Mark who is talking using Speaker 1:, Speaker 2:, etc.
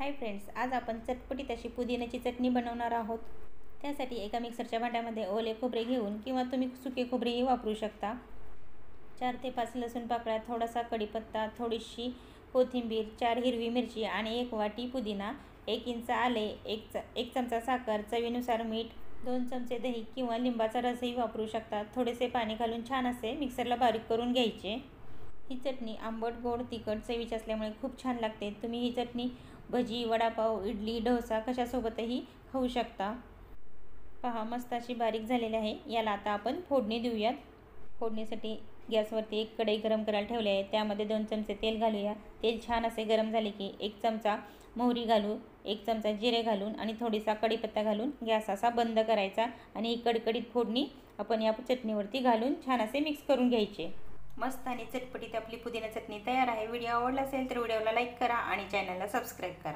Speaker 1: Hi friends, आज आपण चटपटीत अशी पुदिन्याची चटणी बनवणार आहोत। त्यासाठी एका मिक्सरच्या भांड्यामध्ये ओले खोबरे घेऊन किंवा तुम्ही सुके खोबरेही वापरू शकता। 4 ते 5 लसूण पाकळ्या, थोडासा कढीपत्ता, थोडीशी कोथिंबीर, 4 हिरवी मिरची आणि 1 वाटी पुदिना, 1 इंच आले, 1 चमचा साखर, चवीनुसार मीठ, 2 चमचे दही किंवा लिंबाचा रसही वापरू शकता। थोडेसे पाणी घालून छान असे मिक्सरला बारीक करून घ्यायचे। ही चटणी आंबट, गोड, तिखट चवीची असल्यामुळे खूप छान लागते। तुम्ही ही चटणी भजी, वडापाव, इडली, डोसा कशासोबतही खाऊ शकता। पहा, मस्त अशी बारीक झालेली आहे। याला आता आपण फोडणी देऊयात। फोडणीसाठी गॅसवरती एक कढई गरम करायला ठेवली आहे। त्यामध्ये 2 चमचे तेल घालूया। तेल छान असे गरम झाले की 1 चमचा मोहरी घालू, 1 चमचा जिरे घालून आणि थोडीसा कढीपत्ता घालून गॅस असा बंद करायचा आणि ही कडकडीत फोडणी आपण या चटणीवरती घालून छान असे मिक्स करून घ्यायचे। मस्त आणि चटपटीत आपली पुदिना चटणी तयार आहे। व्हिडिओ आवडला असेल तर व्हिडिओला लाईक करा आणि चॅनलला सबस्क्राईब करा।